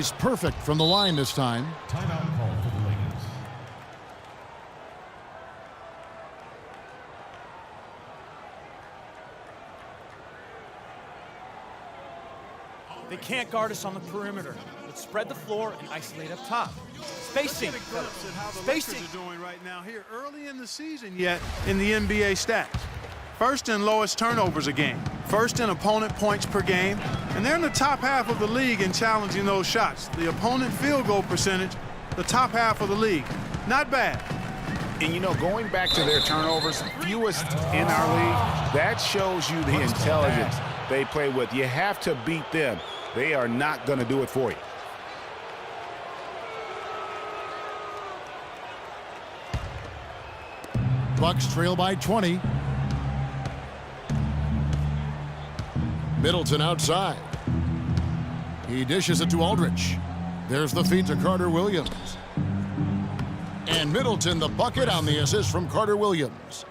He's perfect from the line this time. Timeout call for the Lakers. They can't guard us on the perimeter. Let's spread the floor and isolate up top. Spacing. Let's get a glimpse at how the Spacing. Lakers are doing right now here early in the season yet in the NBA stats. First in lowest turnovers a game, first in opponent points per game, and they're in the top half of the league in challenging those shots. The opponent field goal percentage, the top half of the league. Not bad. And, you know, going back to their turnovers, fewest in our league, that shows you the intelligence they play with. You have to beat them. They are not going to do it for you. Bucks trail by 20. Middleton outside. He dishes it to Aldridge. There's the feed to Carter Williams. And Middleton the bucket on the assist from Carter Williams.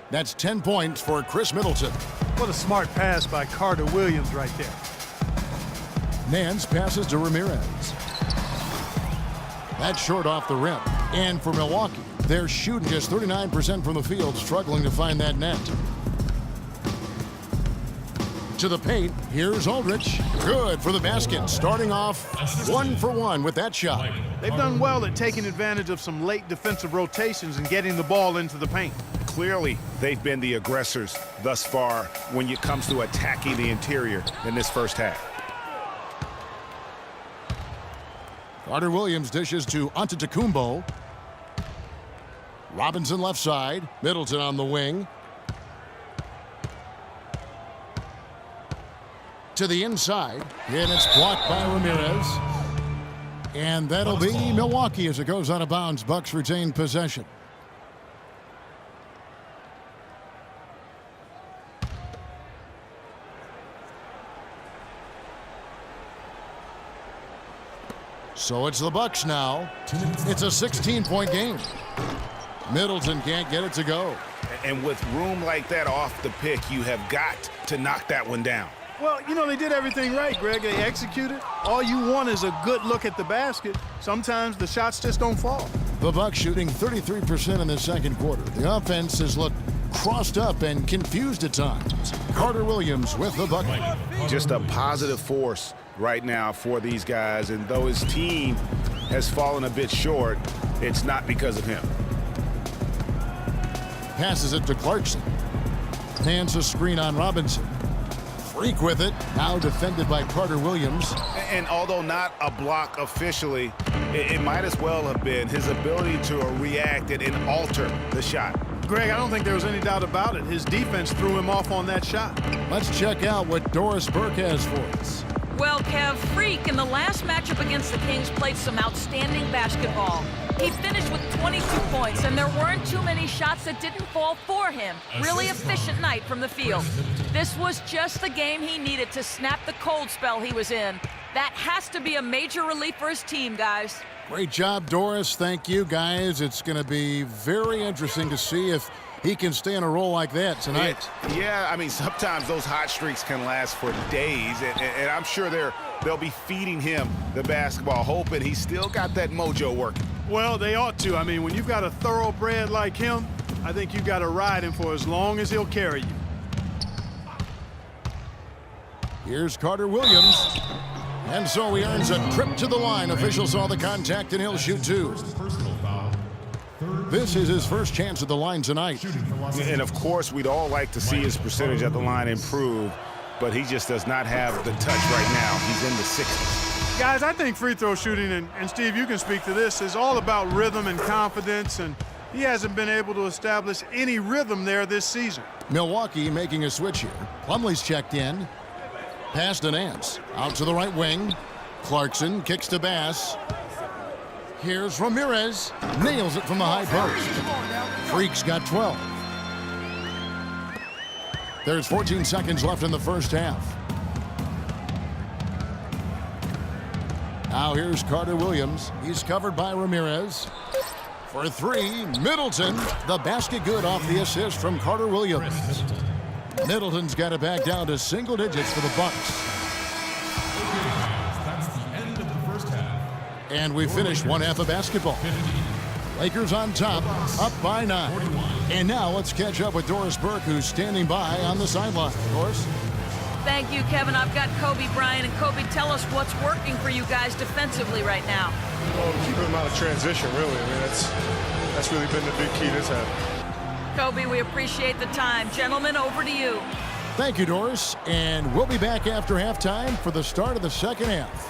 That's 10 points for Chris Middleton. What a smart pass by Carter Williams right there. Nance passes to Ramirez. That's short off the rim. And for Milwaukee, they're shooting just 39% from the field, struggling to find that net. To the paint, here's Aldridge. Good for the basket, starting off 1 for 1 with that shot. They've done well at taking advantage of some late defensive rotations and getting the ball into the paint. Clearly, they've been the aggressors thus far when it comes to attacking the interior in this first half. Carter Williams dishes to Antetokounmpo. Robinson left side. Middleton on the wing. To the inside. And it's blocked by Ramirez. And that'll be Milwaukee as it goes out of bounds. Bucks retain possession. So it's the Bucks now. It's a 16-point game. Middleton can't get it to go. And with room like that off the pick, you have got to knock that one down. Well, you know, they did everything right, Greg. They executed. All you want is a good look at the basket. Sometimes the shots just don't fall. The Bucks shooting 33% in the second quarter. The offense has looked crossed up and confused at times. Carter Williams with the bucket. Just a positive force right now for these guys, and though his team has fallen a bit short, it's not because of him. Passes it to Clarkson. Hands a screen on Robinson. Freak with it. Now defended by Carter Williams. And although not a block officially, it might as well have been his ability to react and alter the shot. Greg, I don't think there was any doubt about it. His defense threw him off on that shot. Let's check out what Doris Burke has for us. Well, Kev, Freak in the last matchup against the Kings played some outstanding basketball. He finished with 22 points, and there weren't too many shots that didn't fall for him. Really efficient night from the field. This was just the game he needed to snap the cold spell he was in. That has to be a major relief for his team, guys. Great job, Doris. Thank you, guys. It's going to be very interesting to see if he can stay in a role like that tonight. Yeah, I mean, sometimes those hot streaks can last for days, and I'm sure they'll be feeding him the basketball, hoping he's still got that mojo working. Well, they ought to. I mean, when you've got a thoroughbred like him, I think you've got to ride him for as long as he'll carry you. Here's Carter Williams. And so he earns a trip to the line. Officials saw the contact, and he'll shoot two. Personal foul. This is his first chance at the line tonight. And, of course, we'd all like to see his percentage at the line improve, but he just does not have the touch right now. He's in the 60s. Guys, I think free throw shooting, and Steve, you can speak to this, is all about rhythm and confidence, and he hasn't been able to establish any rhythm there this season. Milwaukee making a switch here. Plumlee's checked in. Pass to Nance. Out to the right wing. Clarkson kicks to Bass. Here's Ramirez. Nails it from the high post. Freak's got 12. There's 14 seconds left in the first half. Now here's Carter Williams. He's covered by Ramirez. For three, Middleton. The basket good off the assist from Carter Williams. Middleton's got it back down to single digits for the Bucks. That's the end of the first half. And we finish one half of basketball. Lakers on top, up by 9. And now let's catch up with Doris Burke, who's standing by on the sideline. Doris? Thank you, Kevin. I've got Kobe Bryant. And Kobe, tell us what's working for you guys defensively right now. Well, keeping them out of transition, really. I mean, that's really been the big key this half. Kobe, we appreciate the time. Gentlemen, over to you. Thank you, Doris. And we'll be back after halftime for the start of the second half.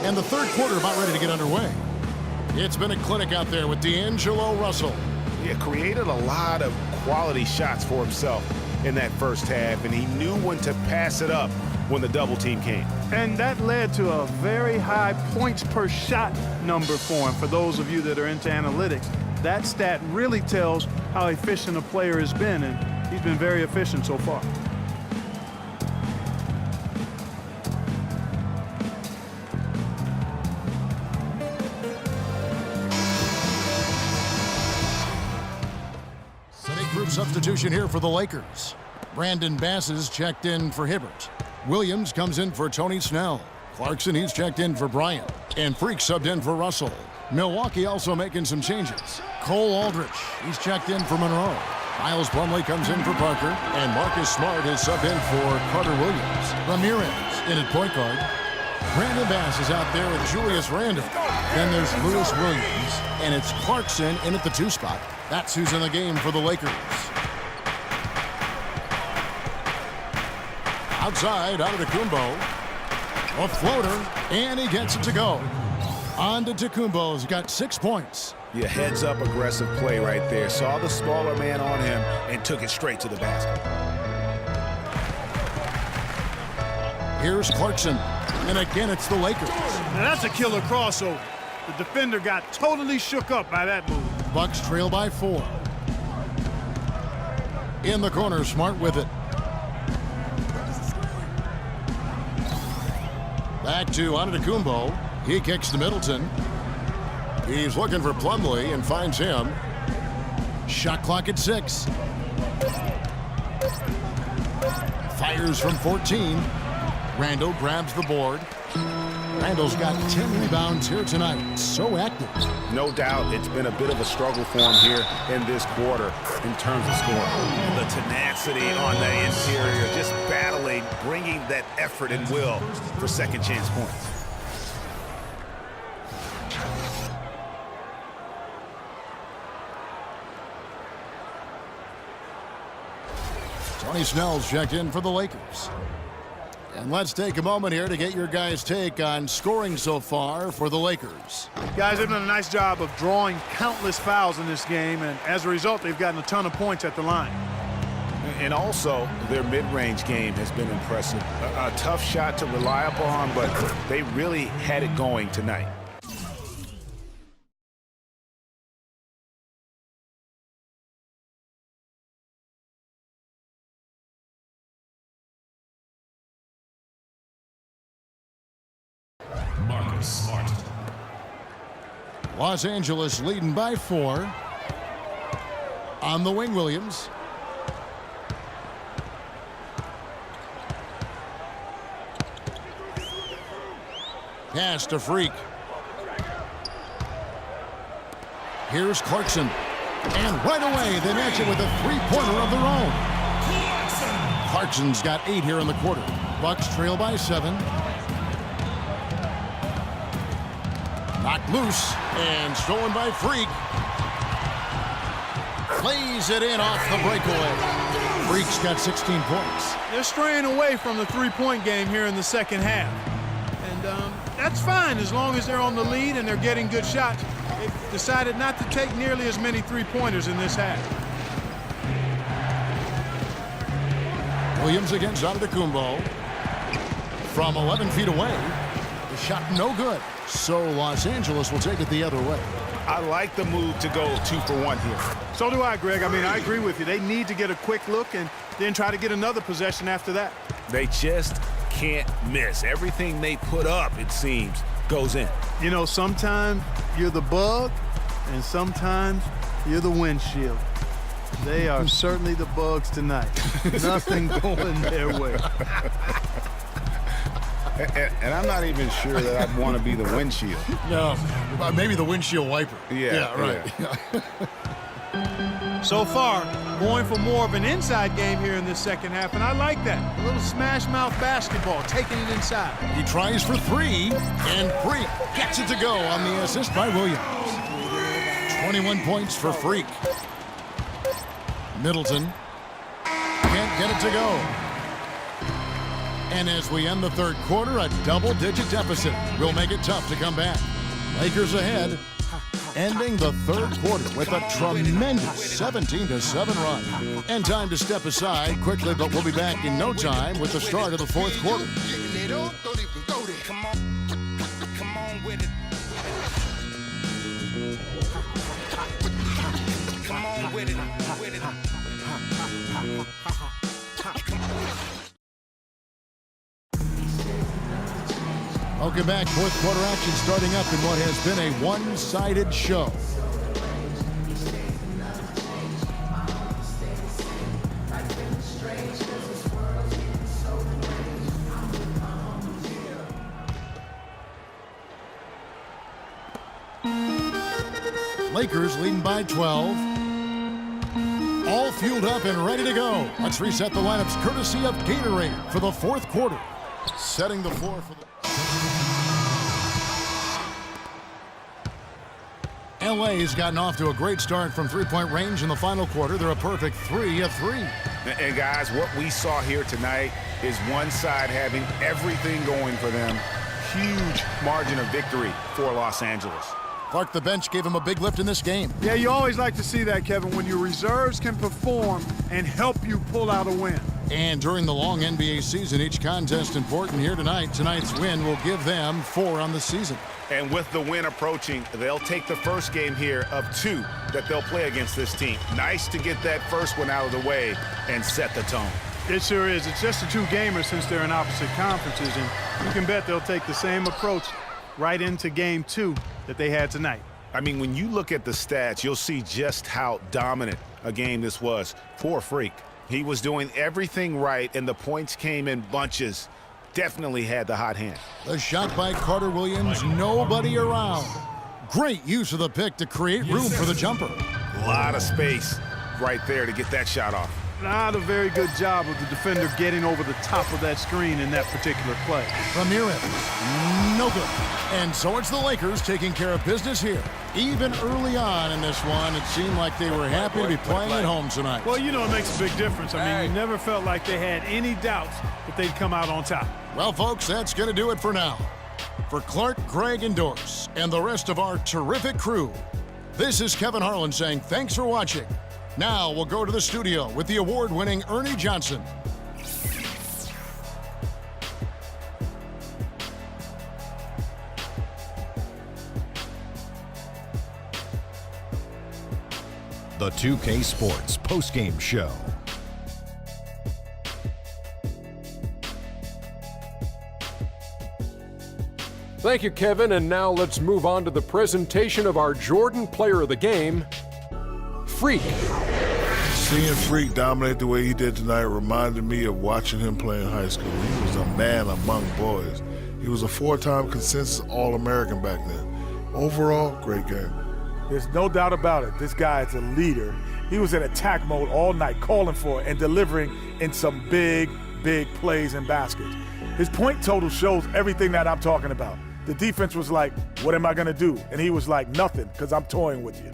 And the third quarter about ready to get underway. It's been a clinic out there with D'Angelo Russell. He created a lot of quality shots for himself in that first half, and he knew when to pass it up when the double team came. And that led to a very high points per shot number for him. For those of you that are into analytics, that stat really tells how efficient a player has been, and he's been very efficient so far. Substitution here for the Lakers. Brandon Bass is checked in for Hibbert. Williams comes in for Tony Snell. Clarkson, he's checked in for Bryant. And Freak subbed in for Russell. Milwaukee also making some changes. Cole Aldrich, he's checked in for Monroe. Miles Plumlee comes in for Parker. And Marcus Smart is subbed in for Carter Williams. Ramirez in at point guard. Brandon Bass is out there with Julius Randle. Then there's Lewis Williams. And it's Clarkson in at the 2 spot. That's who's in the game for the Lakers. Outside, Antetokounmpo. A floater, and he gets it to go. Antetokounmpo's got 6 points. Yeah, heads-up aggressive play right there. Saw the smaller man on him and took it straight to the basket. Here's Clarkson, and again it's the Lakers. Now that's a killer crossover. The defender got totally shook up by that move. Bucks trail by 4. In the corner, Smart with it. Back to Antetokounmpo. He kicks to Middleton. He's looking for Plumlee and finds him. Shot clock at 6. Fires from 14. Randle grabs the board. Randle's got 10 rebounds here tonight. So active. No doubt it's been a bit of a struggle for him here in this quarter in terms of scoring. The tenacity on the interior, just battling, bringing that effort and will for second chance points. Tony Snell's checked in for the Lakers. And let's take a moment here to get your guys' take on scoring so far for the Lakers. Guys have done a nice job of drawing countless fouls in this game, and as a result, they've gotten a ton of points at the line. And also, their mid-range game has been impressive. A tough shot to rely upon, but they really had it going tonight. Marcus Smart. Los Angeles leading by 4. On the wing, Williams. Pass to Freak. Here's Clarkson. And right away, they match it with a 3-pointer of their own. Clarkson's got 8 here in the quarter. Bucks trail by 7. Knocked loose and stolen by Freak. Plays it in off the breakaway. Freak's got 16 points. They're straying away from the three-point game here in the second half. And that's fine as long as they're on the lead and they're getting good shots. They've decided not to take nearly as many three-pointers in this half. Williams against Antetokounmpo. From 11 feet away. The shot no good. So Los Angeles will take it the other way. I like the move to go 2 for 1 here. So do I, Greg. I mean, I agree with you. They need to get a quick look and then try to get another possession after that. They just can't miss. Everything they put up, it seems, goes in. You know, sometimes you're the bug, and sometimes you're the windshield. They are certainly the bugs tonight. Nothing going their way. And I'm not even sure that I'd want to be the windshield. No, maybe the windshield wiper. Yeah, right. So far, going for more of an inside game here in this second half, and I like that. A little smash mouth basketball, taking it inside. He tries for 3, and Freak gets it to go on the assist by Williams. 21 points for Freak. Middleton can't get it to go. And as we end the third quarter, a double-digit deficit will make it tough to come back. Lakers ahead, ending the third quarter with a tremendous 17-7 run. And time to step aside quickly, but we'll be back in no time with the start of the fourth quarter. Welcome back. Fourth quarter action starting up in what has been a one-sided show. Lakers leading by 12. All fueled up and ready to go. Let's reset the lineups courtesy of Gatorade for the fourth quarter. Setting the floor for the... LA's gotten off to a great start from three-point range in the final quarter. They're a perfect 3 of 3. And guys, what we saw here tonight is one side having everything going for them. Huge margin of victory for Los Angeles. Clark, the bench, gave him a big lift in this game. Yeah, you always like to see that, Kevin, when your reserves can perform and help you pull out a win. And during the long NBA season, each contest important here tonight. Tonight's win will give them 4 on the season. And with the win approaching, they'll take the first game here of 2 that they'll play against this team. Nice to get that first one out of the way and set the tone. It sure is. It's just the 2 gamers since they're in opposite conferences, and you can bet they'll take the same approach right into game 2 that they had tonight. I mean, when you look at the stats, you'll see just how dominant a game this was for Freak. He was doing everything right, and the points came in bunches. Definitely had the hot hand. The shot by Carter Williams, nobody around. Great use of the pick to create room for the jumper. A lot of space right there to get that shot off. Not a very good job of the defender getting over the top of that screen in that particular play. Ramirez, no good. And so it's the Lakers taking care of business here. Even early on in this one, it seemed like they were happy to be playing at home tonight. Well, you know, it makes a big difference. I mean, you never felt like they had any doubts that they'd come out on top. Well, folks, that's going to do it for now. For Clark, Greg, and Doris, and the rest of our terrific crew, this is Kevin Harlan saying thanks for watching. Now we'll go to the studio with the award-winning Ernie Johnson. The 2K Sports postgame show. Thank you, Kevin, and now let's move on to the presentation of our Jordan Player of the Game, Freak. Seeing Freak dominate the way he did tonight reminded me of watching him play in high school. He was a man among boys. He was a 4-time consensus All-American back then. Overall, great game. There's no doubt about it. This guy is a leader. He was in attack mode all night, calling for it and delivering in some big, big plays and baskets. His point total shows everything that I'm talking about. The defense was like, what am I going to do? And he was like, nothing, because I'm toying with you.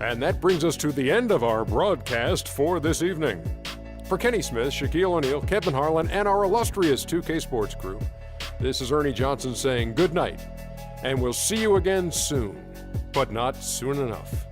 And that brings us to the end of our broadcast for this evening. For Kenny Smith, Shaquille O'Neal, Kevin Harlan, and our illustrious 2K Sports crew, this is Ernie Johnson saying good night, and we'll see you again soon, but not soon enough.